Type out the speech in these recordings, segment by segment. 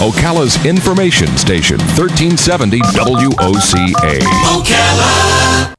Ocala's information station, 1370 WOCA. Ocala!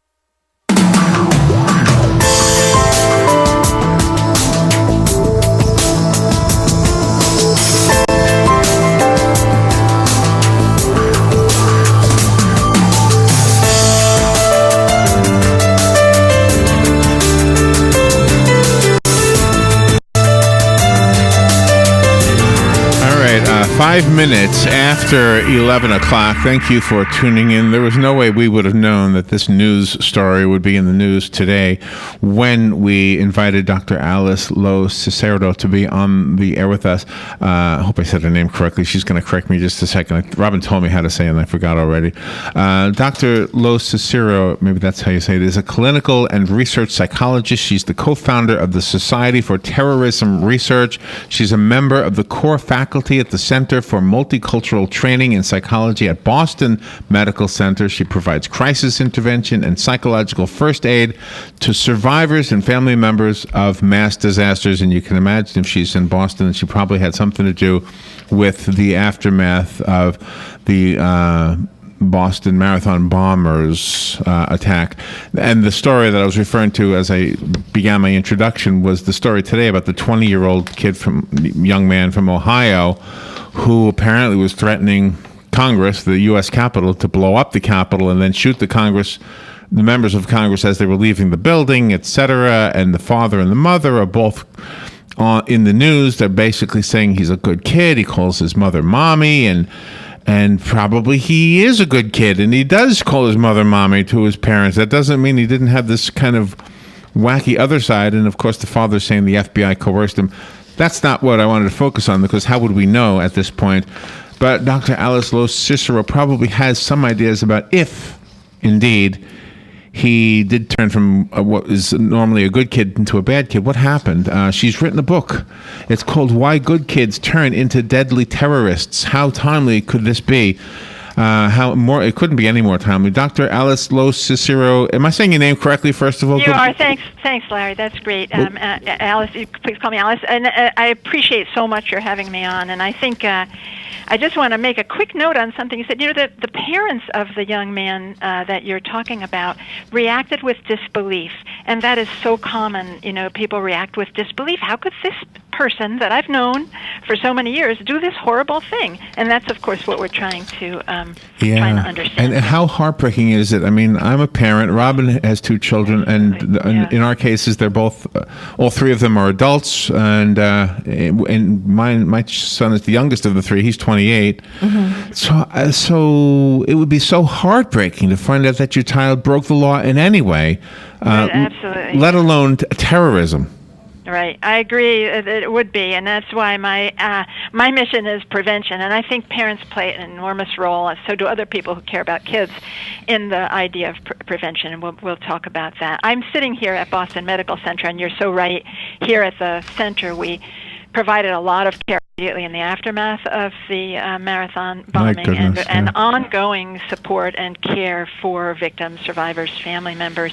All right, 5 minutes after 11 o'clock. Thank you for tuning in. There was no way we would have known that this news story would be in the news today when we invited Dr. Alice LoCicero to be on the air with us. I hope I said her name correctly. She's going to correct me just a second. Robin told me how to say it, and I forgot already. Dr. LoCicero, maybe that's how you say it, is a clinical and research psychologist. She's the co-founder of the Society for Terrorism Research. She's a member of the core faculty at the Center for Multicultural Training in Psychology at Boston Medical Center. She provides crisis intervention and psychological first aid to survivors and family members of mass disasters. And you can imagine if she's in Boston, she probably had something to do with the aftermath of the Boston Marathon bombers attack. And the story that I was referring to as I began my introduction was the story today about the 20-year-old young man from Ohio who apparently was threatening Congress, the U.S. Capitol, to blow up the Capitol and then shoot the members of Congress as they were leaving the building, etc. And the father and the mother are both in the news. They're basically saying he's a good kid. He calls his mother mommy, and probably he is a good kid, and he does call his mother mommy to his parents. That doesn't mean he didn't have this kind of wacky other side. And of course, the father's saying the FBI coerced him. That's not what I wanted to focus on, because how would we know at this point? But Dr. Alice LoCicero probably has some ideas about if, indeed, he did turn from what is normally a good kid into a bad kid. What happened? She's written a book. It's called Why Good Kids Turn into Deadly Terrorists. How timely could this be? It couldn't be any more timely. Dr. Alice LoCicero, am I saying your name correctly, first of all? You are. Thanks, Larry. That's great. Alice, please call me Alice. And I appreciate so much your having me on. And I think I just want to make a quick note on something you said. You know, the parents of the young man that you're talking about reacted with disbelief. And that is so common. You know, people react with disbelief. How could this person that I've known for so many years do this horrible thing? And that's, of course, what we're trying to understand. And how heartbreaking is it? I mean, I'm a parent. Robin has 2 children, and in our cases, they're both, all 3 of them are adults, and my son is the youngest of the 3. He's 28. Mm-hmm. So it would be so heartbreaking to find out that your child broke the law in any way, absolutely, let alone terrorism. Right, I agree. It would be, and that's why my mission is prevention. And I think parents play an enormous role, and so do other people who care about kids, in the idea of prevention. And we'll talk about that. I'm sitting here at Boston Medical Center, and you're so right. Here at the center, we provided a lot of care immediately in the aftermath of the marathon bombing, and ongoing support and care for victims, survivors, family members.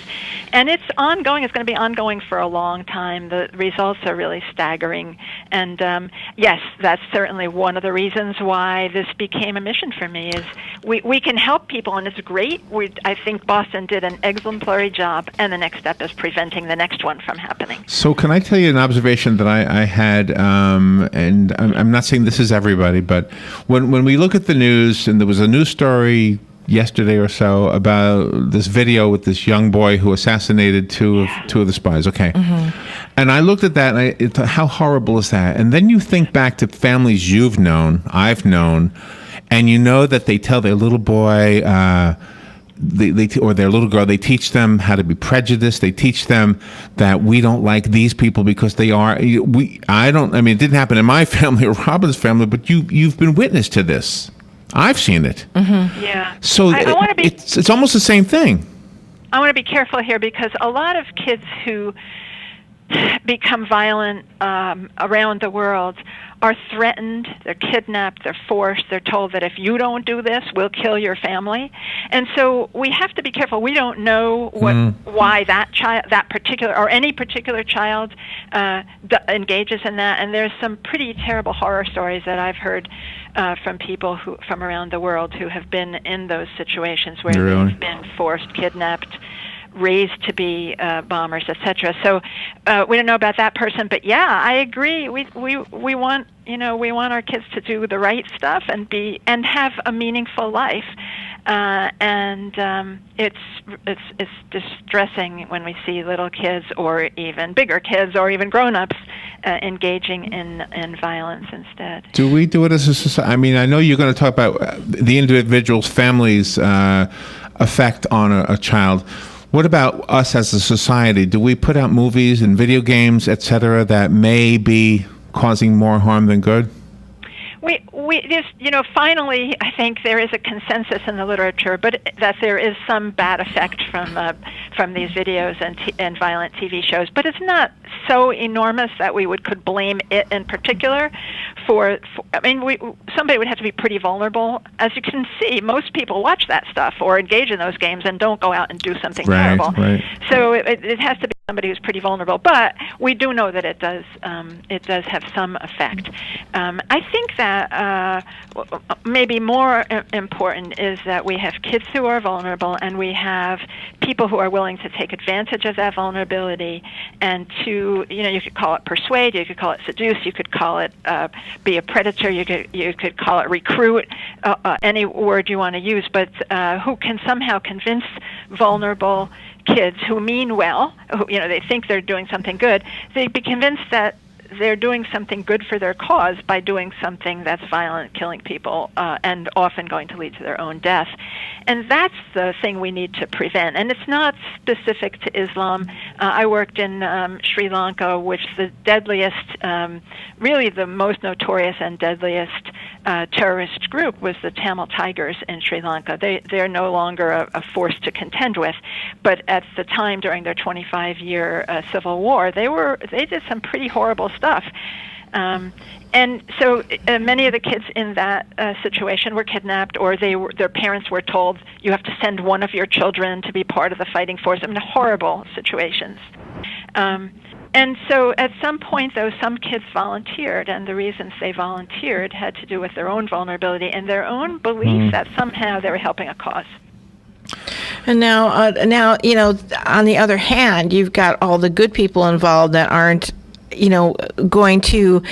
And it's ongoing. It's going to be ongoing for a long time. The results are really staggering. And yes, that's certainly one of the reasons why this became a mission for me, is we can help people, and it's great. I think Boston did an exemplary job, and the next step is preventing the next one from happening. So can I tell you an observation that I had, and I'm not saying this is everybody, but when we look at the news, and there was a news story yesterday or so about this video with this young boy who assassinated two of the spies. Okay. Mm-hmm. And I looked at that, and I thought, how horrible is that? And then you think back to families you've known, I've known, and you know that they tell their little boy, or their little girl, they teach them how to be prejudiced. They teach them that we don't like these people because they are. It didn't happen in my family or Robin's family, but you've been witness to this. I've seen it. Mm-hmm. Yeah. So I want to be. It's almost the same thing. I want to be careful here, because a lot of kids who become violent around the world are threatened, they're kidnapped, they're forced, they're told that if you don't do this, we'll kill your family. And so we have to be careful. We don't know why that child, that particular, or any particular child engages in that. And there's some pretty terrible horror stories that I've heard from people from around the world who have been in those situations where they've been forced, kidnapped, raised to be bombers, etc. So we don't know about that person, but yeah, I agree. We want our kids to do the right stuff and have a meaningful life. It's distressing when we see little kids or even bigger kids or even grown-ups engaging in violence instead. Do we do it as a society? I mean, I know you're going to talk about the individual's family's effect on a child. What about us as a society? Do we put out movies and video games, etc., that may be causing more harm than good? We just, finally, I think there is a consensus in the literature, but that there is some bad effect from these videos and violent TV shows. But it's not so enormous that we could blame it in particular somebody would have to be pretty vulnerable. As you can see, most people watch that stuff or engage in those games and don't go out and do something terrible. Right. So it has to be somebody who's pretty vulnerable. But we do know that it does have some effect. I think that maybe more important is that we have kids who are vulnerable, and we have people who are willing to take advantage of that vulnerability and to, you could call it persuade, you could call it seduce, you could call it be a predator, you could call it recruit, any word you want to use, but who can somehow convince vulnerable kids who mean well, who, they think they're doing something good, they'd be convinced that they're doing something good for their cause by doing something that's violent, killing people, and often going to lead to their own death. And that's the thing we need to prevent. And it's not specific to Islam. I worked in Sri Lanka, which the deadliest, really the most notorious and deadliest terrorist group was the Tamil Tigers in Sri Lanka. They're no longer a force to contend with, but at the time during their 25-year civil war, they did some pretty horrible stuff. And so many of the kids in that situation were kidnapped, or their parents were told, you have to send one of your children to be part of the fighting force. Horrible situations. And so at some point, though, some kids volunteered, and the reasons they volunteered had to do with their own vulnerability and their own belief that somehow they were helping a cause. And now, on the other hand, you've got all the good people involved that aren't going to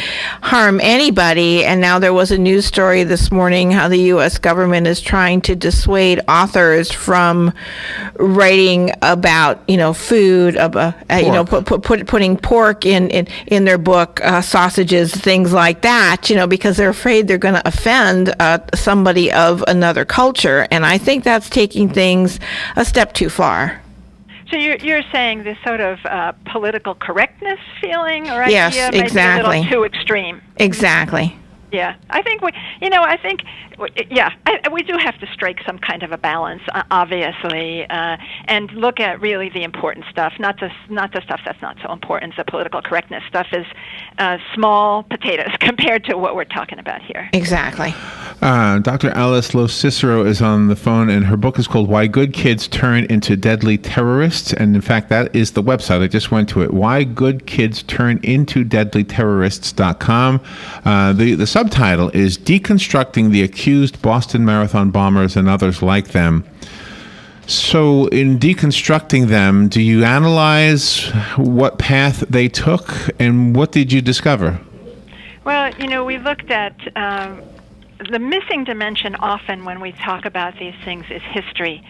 harm anybody. And now there was a news story this morning how the U.S. government is trying to dissuade authors from writing about, food, putting pork in their book, sausages, things like that, because they're afraid they're going to offend somebody of another culture. And I think that's taking things a step too far. So you're saying this sort of political correctness feeling or idea yes, exactly. might be a little too extreme. Exactly. Yeah, I think we do have to strike some kind of a balance, obviously, and look at really the important stuff, not the stuff that's not so important. The political correctness stuff is small potatoes compared to what we're talking about here. Exactly. Dr. Alice LoCicero is on the phone, and her book is called Why Good Kids Turn into Deadly Terrorists. And in fact, that is the website. I just went to it. Why Good Kids Turn into Deadly Terrorists.com. The subtitle is Deconstructing the Accused Boston Marathon Bombers and Others Like Them. So in deconstructing them, do you analyze what path they took, and what did you discover? Well, we looked at the missing dimension often when we talk about these things is history.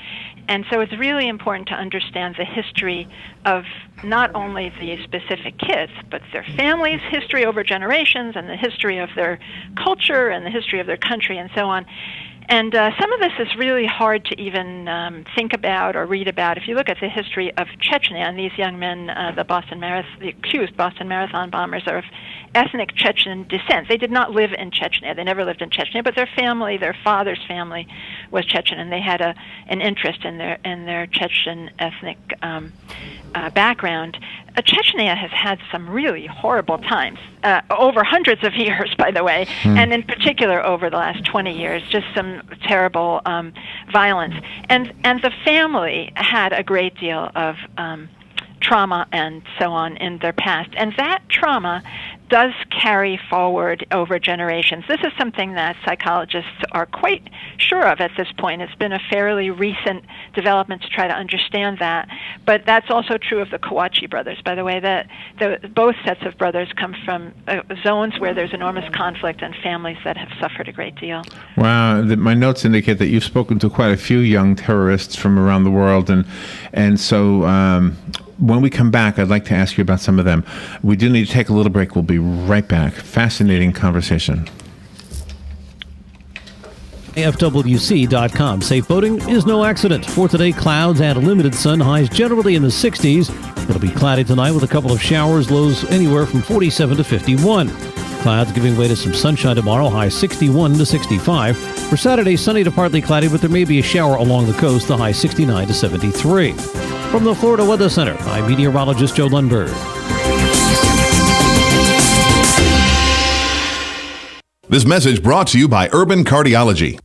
And so it's really important to understand the history of not only the specific kids, but their families' history over generations, and the history of their culture, and the history of their country, and so on. And some of this is really hard to even think about or read about. If you look at the history of Chechnya, and these young men, the accused Boston Marathon bombers, are of ethnic Chechen descent. They did not live in Chechnya. They never lived in Chechnya, but their family, their father's family, was Chechen, and they had an interest in their Chechen ethnic background. Chechnya has had some really horrible times over hundreds of years, by the way, and in particular over the last 20 years, just some terrible violence. And the family had a great deal of trauma and so on in their past. And that trauma does carry forward over generations. This is something that psychologists are quite sure of at this point. It's been a fairly recent development to try to understand that. But that's also true of the Kawachi brothers, by the way, that both sets of brothers come from zones where there's enormous conflict and families that have suffered a great deal. Wow. My notes indicate that you've spoken to quite a few young terrorists from around the world. And so when we come back, I'd like to ask you about some of them. We do need to take a little break. We'll be right back. Fascinating conversation. FWC.com. Safe boating is no accident. For today, clouds and limited sun, highs generally in the 60s. It'll be cloudy tonight with a couple of showers, lows anywhere from 47 to 51. Clouds giving way to some sunshine tomorrow, high 61 to 65. For Saturday, sunny to partly cloudy, but there may be a shower along the coast, the high 69 to 73. From the Florida Weather Center, I'm meteorologist Joe Lundberg. This message brought to you by Urban Cardiology.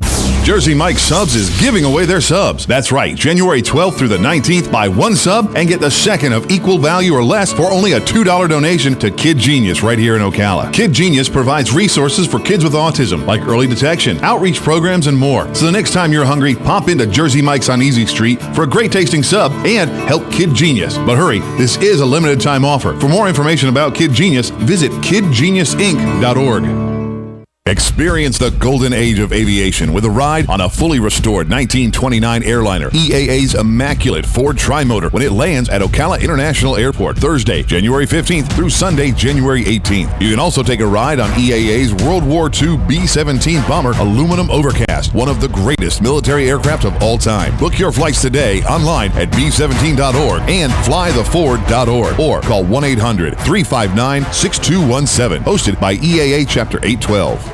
Jersey Mike's Subs is giving away their subs. That's right, January 12th through the 19th, buy one sub and get the second of equal value or less for only a $2 donation to Kid Genius right here in Ocala. Kid Genius provides resources for kids with autism, like early detection, outreach programs, and more. So the next time you're hungry, pop into Jersey Mike's on Easy Street for a great tasting sub and help Kid Genius. But hurry, this is a limited time offer. For more information about Kid Genius, visit kidgeniusinc.org. Experience the golden age of aviation with a ride on a fully restored 1929 airliner, EAA's immaculate Ford Tri-Motor, when it lands at Ocala International Airport Thursday, January 15th through Sunday, January 18th. You can also take a ride on EAA's World War II B-17 bomber Aluminum Overcast, one of the greatest military aircraft of all time. Book your flights today online at b17.org and flytheford.org or call 1-800-359-6217. Hosted by EAA Chapter 812.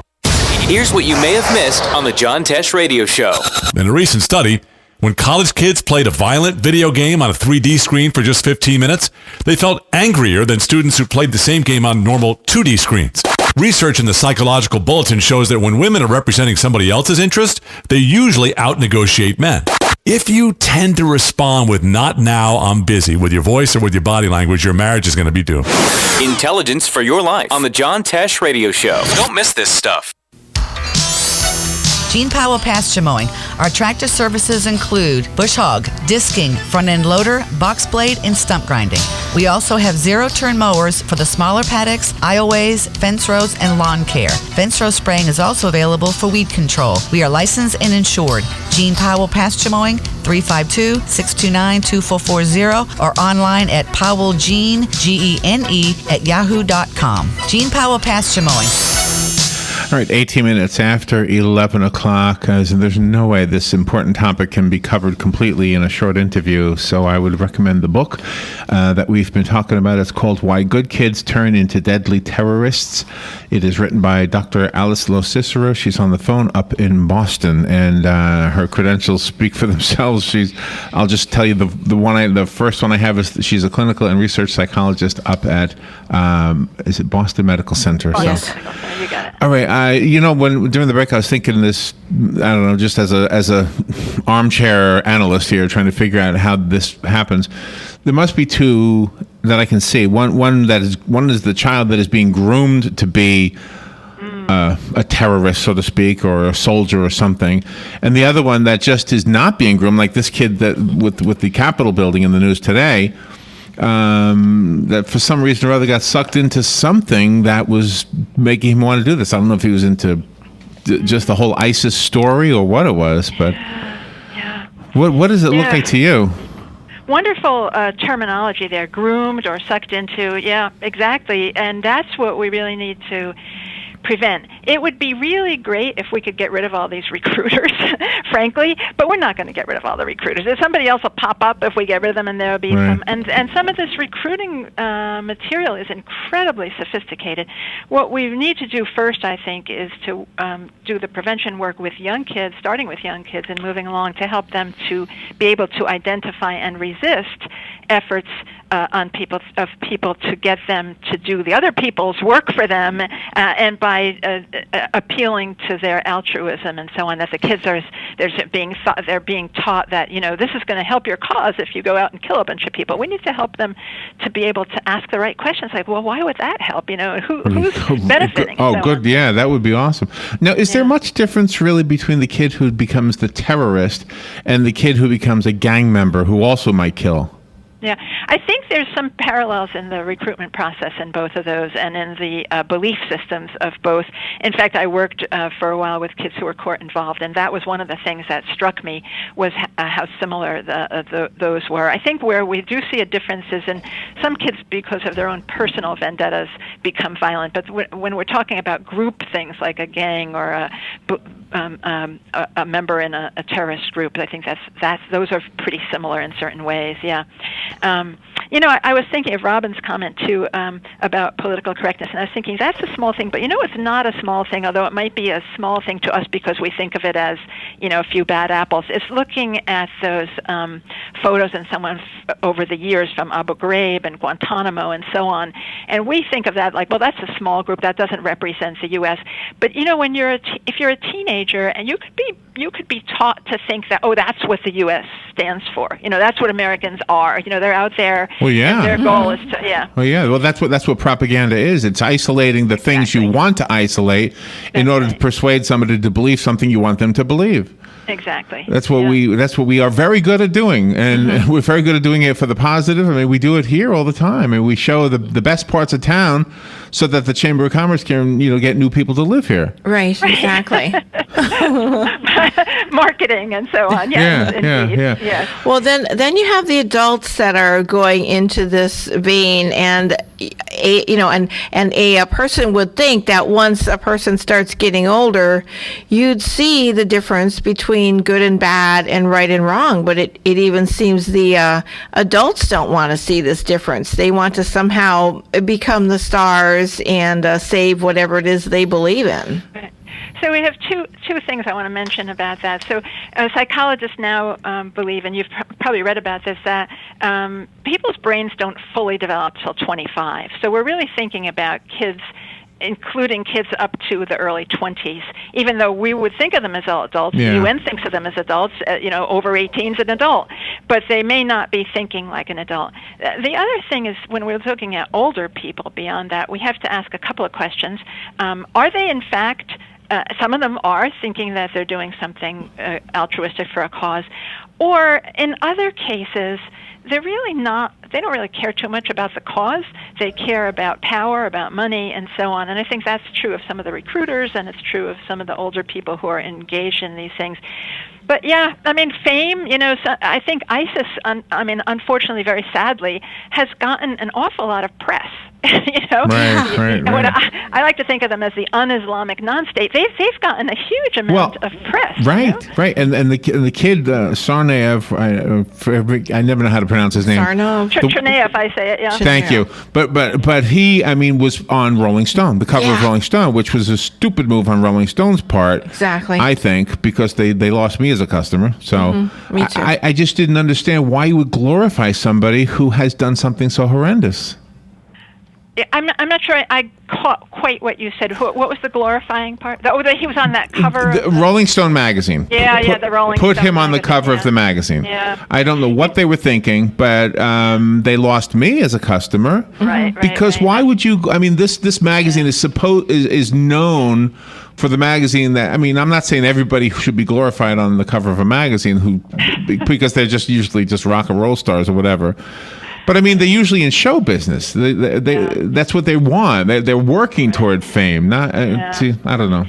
Here's what you may have missed on the John Tesh Radio Show. In a recent study, when college kids played a violent video game on a 3D screen for just 15 minutes, they felt angrier than students who played the same game on normal 2D screens. Research in the Psychological Bulletin shows that when women are representing somebody else's interest, they usually out-negotiate men. If you tend to respond with "not now, I'm busy" with your voice or with your body language, your marriage is going to be doomed. Intelligence for your life on the John Tesh Radio Show. Don't miss this stuff. Gene Powell Pasture Mowing. Our tractor services include bush hog, disking, front end loader, box blade, and stump grinding. We also have zero-turn mowers for the smaller paddocks, aisleways, fence rows, and lawn care. Fence row spraying is also available for weed control. We are licensed and insured. Gene Powell Pasture Mowing, 352-629-2440, or online at powellgene, Gene, at yahoo.com. Gene Powell Pasture Mowing. All right, 18 minutes after 11 o'clock. There's no way this important topic can be covered completely in a short interview, so I would recommend the book that we've been talking about. It's called Why Good Kids Turn Into Deadly Terrorists. It is written by Dr. Alice LoCicero. She's on the phone up in Boston, and her credentials speak for themselves. I'll just tell you the first one I have is she's a clinical and research psychologist up at is it Boston Medical Center? Yes, you got it. All right. When during the break, I was thinking this. I don't know, just as a armchair analyst here, trying to figure out how this happens. There must be two that I can see. One is the child that is being groomed to be a terrorist, so to speak, or a soldier or something, and the other one that just is not being groomed, like this kid that with the Capitol building in the news today. That for some reason or other got sucked into something that was making him want to do this. I don't know if he was into just the whole ISIS story or what it was, but yeah. What does it look like to you? Wonderful terminology there, groomed or sucked into. Yeah, exactly. And that's what we really need to prevent. It would be really great if we could get rid of all these recruiters, frankly, but we're not going to get rid of all the recruiters. If somebody else will pop up if we get rid of them, and there'll be some. And some of this recruiting material is incredibly sophisticated. What we need to do first, I think, is to do the prevention work with young kids, starting with young kids and moving along, to help them to be able to identify and resist efforts on people to get them to do the other people's work for them, and by appealing to their altruism and so on. That the kids they're being taught that this is going to help your cause if you go out and kill a bunch of people. We need to help them to be able to ask the right questions, like, well, why would that help? Who's benefiting? Oh, good. Yeah, that would be awesome. Now, is there much difference really between the kid who becomes the terrorist and the kid who becomes a gang member who also might kill? Yeah, I think there's some parallels in the recruitment process in both of those, and in the belief systems of both. In fact, I worked for a while with kids who were court involved, and that was one of the things that struck me, was how similar those were. I think where we do see a difference is in some kids, because of their own personal vendettas, become violent. But when we're talking about group things like a gang or a member in a terrorist group, I think those are pretty similar in certain ways. Yeah. I was thinking of Robin's comment, too, about political correctness, and I was thinking that's a small thing, but it's not a small thing, although it might be a small thing to us because we think of it as, a few bad apples. It's looking at those photos and someone over the years from Abu Ghraib and Guantanamo and so on, and we think of that like, well, that's a small group, that doesn't represent the U.S., but, when if you're a teenager, and you could be taught to think that, that's what the U.S. stands for, that's what Americans are, they're out there. Well, yeah. And their goal is to, yeah. Well, yeah. Well, that's what propaganda is. It's isolating the things you want to isolate in order to persuade somebody to believe something you want them to believe. Exactly. That's what we are very good at doing, and we're very good at doing it for the positive. I mean, we do it here all the time, and we show the best parts of town so that the Chamber of Commerce can get new people to live here. Right. Exactly. Marketing and so on. Yes, yeah. Yes. Well, then you have the adults that are going into this vein, and a person would think that once a person starts getting older, you'd see the difference between good and bad and right and wrong. But it even seems the adults don't want to see this difference. They want to somehow become the stars and save whatever it is they believe in. Right. So we have two things I want to mention about that. So psychologists now believe, and you've probably read about this, that people's brains don't fully develop till 25. So we're really thinking about kids, including kids up to the early 20s, even though we would think of them as adults. Yeah. The UN thinks of them as adults, over 18 is an adult, but they may not be thinking like an adult. The other thing is, when we're looking at older people beyond that, we have to ask a couple of questions. Are they, in fact, some of them are thinking that they're doing something altruistic for a cause, or in other cases, they're really not. They don't really care too much about the cause. They care about power, about money, and so on. And I think that's true of some of the recruiters, and it's true of some of the older people who are engaged in these things. But yeah, I mean, fame, so I think ISIS, unfortunately, very sadly, has gotten an awful lot of press. Right. I like to think of them as the un-Islamic non-state. They've gotten a huge amount of press. Right. And the kid Tsarnaev, I never know how to pronounce his name. Tsarnaev, I say it. Yeah. Thank you. But he, was on Rolling Stone, the cover of Rolling Stone, which was a stupid move on Rolling Stone's part. Exactly. I think, because they lost me as a customer. So me too. I just didn't understand why you would glorify somebody who has done something so horrendous. I'm not sure I caught quite what you said. What was the glorifying part? That he was on that cover? The Rolling Stone magazine. Yeah, the Rolling Stone. Put him on the cover of the magazine. Yeah. I don't know what they were thinking, but they lost me as a customer. Right. Because why would you? This magazine is known for the magazine that, I'm not saying everybody should be glorified on the cover of a magazine because they're just usually just rock and roll stars or whatever. But they're usually in show business. That's what they want. They're working toward fame. Not I don't know.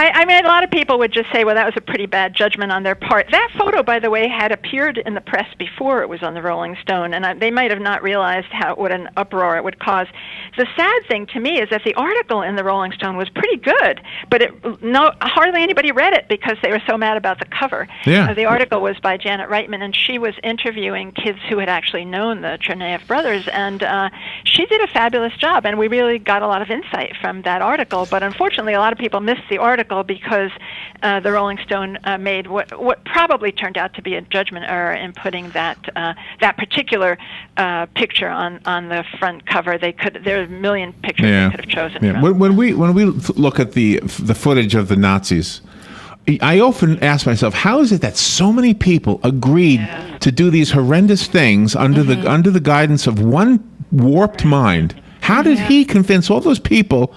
A lot of people would just say, well, that was a pretty bad judgment on their part. That photo, by the way, had appeared in the press before it was on the Rolling Stone, and they might have not realized what an uproar it would cause. The sad thing to me is that the article in the Rolling Stone was pretty good, but hardly anybody read it because they were so mad about the cover. Yeah. The article was by Janet Reitman, and she was interviewing kids who had actually known the Tsarnaev brothers, and she did a fabulous job, and we really got a lot of insight from that article. But unfortunately, a lot of people missed the article because the Rolling Stone made what probably turned out to be a judgment error in putting that particular picture on the front cover. There are a million pictures they could have chosen from. When we look at the footage of the Nazis, I often ask myself, how is it that so many people agreed to do these horrendous things under the guidance of one warped mind? How did he convince all those people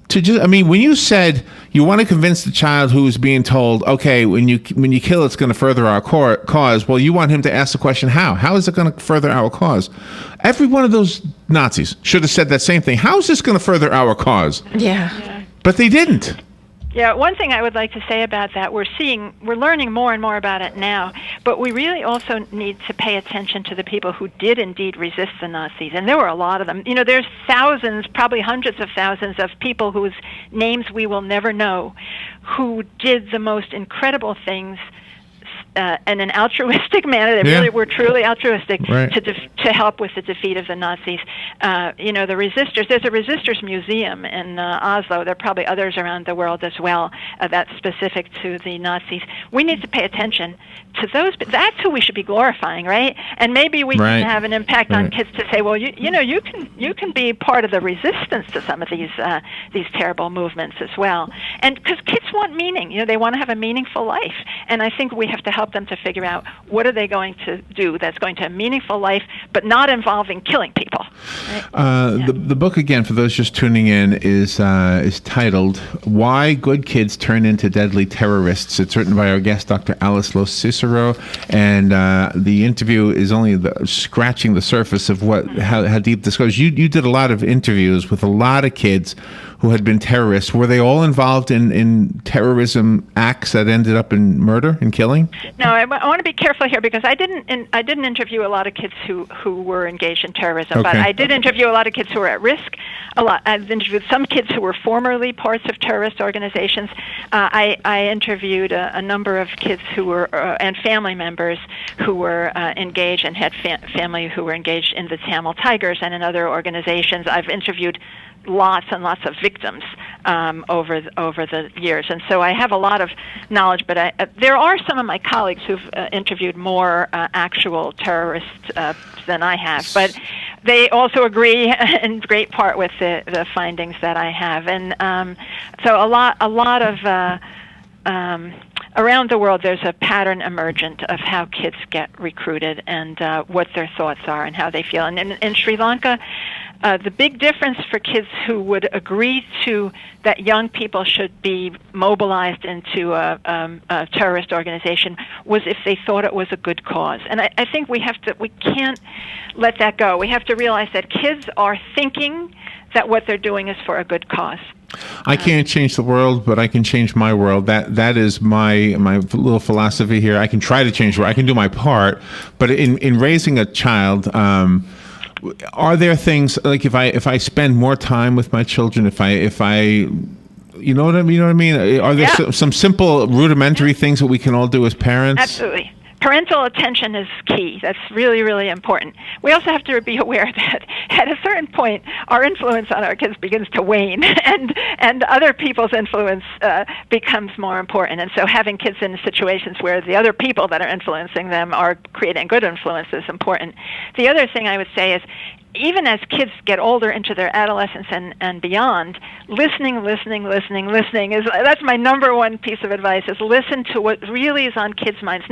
to just? I mean, when you said you want to convince the child who's being told, okay, when you kill, it's going to further our cause. Well, you want him to ask the question, how? How is it going to further our cause? Every one of those Nazis should have said that same thing. How is this going to further our cause? Yeah. But they didn't. Yeah, one thing I would like to say about that, we're learning more and more about it now, but we really also need to pay attention to the people who did indeed resist the Nazis, and there were a lot of them. You know, there's thousands, probably hundreds of thousands of people whose names we will never know, who did the most incredible things in an altruistic manner. They really were truly altruistic to help with the defeat of the Nazis. You know, the resistors. There's a resistors museum in Oslo. There are probably others around the world as well that's specific to the Nazis. We need to pay attention to those. That's who we should be glorifying, right? And maybe we can have an impact on kids to say, well, you can be part of the resistance to some of these terrible movements as well. And because kids want meaning, you know, they want to have a meaningful life, and I think we have to help them to figure out what are they going to do that's going to have a meaningful life, but not involving killing people. Right? The book, again, for those just tuning in, is titled "Why Good Kids Turn Into Deadly Terrorists." It's written by our guest, Dr. Alice LoCicero, and the interview is only scratching the surface of how deep this goes. You did a lot of interviews with a lot of kids who had been terrorists. Were they all involved in terrorism acts that ended up in murder and killing? No, I want to be careful here because I didn't interview a lot of kids who were engaged in terrorism, but I did interview a lot of kids who were at risk. I've interviewed some kids who were formerly parts of terrorist organizations. I interviewed a number of kids who were and family members who were engaged and had family who were engaged in the Tamil Tigers and in other organizations. I've interviewed lots and lots of victims over the years, and so I have a lot of knowledge. But there are some of my colleagues who've interviewed more actual terrorists than I have, but they also agree in great part with the findings that I have. And so a lot of around the world, there's a pattern emergent of how kids get recruited and what their thoughts are and how they feel. And in Sri Lanka, the big difference for kids who would agree to that young people should be mobilized into a terrorist organization was if they thought it was a good cause. And I think we can't let that go. We have to realize that kids are thinking that what they're doing is for a good cause. I can't change the world, but I can change my world. That is my little philosophy here. I can try to change the world. I can do my part, but in raising a child, are there things like if I spend more time with my children, if I you know what I mean? Are there some simple rudimentary things that we can all do as parents? Absolutely. Parental attention is key. That's really, really important. We also have to be aware that at a certain point, our influence on our kids begins to wane, and other people's influence becomes more important. And so having kids in situations where the other people that are influencing them are creating good influence is important. The other thing I would say is, even as kids get older into their adolescence and beyond, listening is that's my number one piece of advice, is listen to what really is on kids' minds.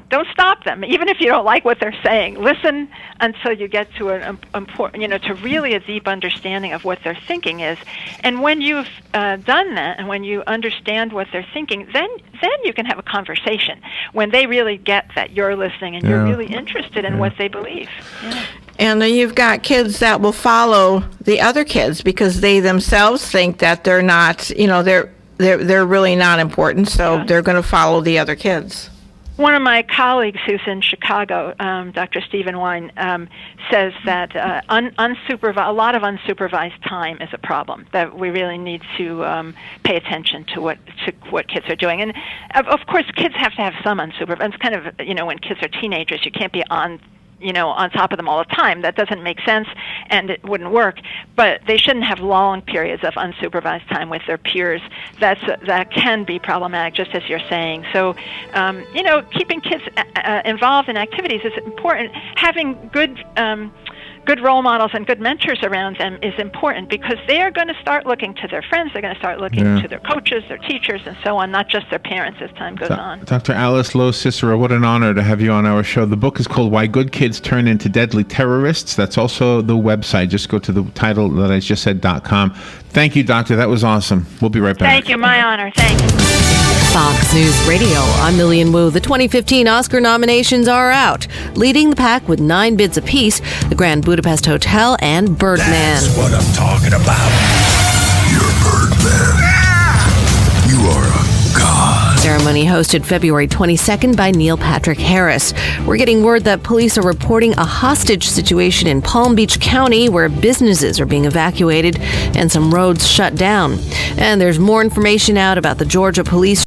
Don't stop them. Even if you don't like what they're saying, listen until you get to an important, to really a deep understanding of what their thinking is. And when you've done that, and when you understand what they're thinking, then you can have a conversation when they really get that you're listening and you're really interested in what they believe. Yeah. And then you've got kids that will follow the other kids because they themselves think that they're not, they're really not important, so they're going to follow the other kids. One of my colleagues who's in Chicago, Dr. Stephen Wine, says that a lot of unsupervised time is a problem, that we really need to pay attention to what kids are doing. And, of course, kids have to have some unsupervised. It's kind of, when kids are teenagers, you can't be on on top of them all the time. That doesn't make sense, and it wouldn't work. But they shouldn't have long periods of unsupervised time with their peers. That can be problematic, just as you're saying. So, keeping kids involved in activities is important. Having good role models and good mentors around them is important, because they are going to start looking to their friends, they're going to start looking to their coaches, their teachers, and so on, not just their parents as time goes on. Dr. Alice LoCicero, what an honor to have you on our show. The book is called Why Good Kids Turn Into Deadly Terrorists. That's also the website. Just go to the title that I just said.com. Thank you, Doctor. That was awesome. We'll be right back. Thank you. My honor. Thank you. Fox News Radio. I'm Lillian Wu. The 2015 Oscar nominations are out. Leading the pack with 9 bids apiece, The Grand Budapest Hotel and Birdman. That's what I'm talking about. You're Birdman. You are a god. Ceremony hosted February 22nd by Neil Patrick Harris. We're getting word that police are reporting a hostage situation in Palm Beach County, where businesses are being evacuated and some roads shut down. And there's more information out about the Georgia police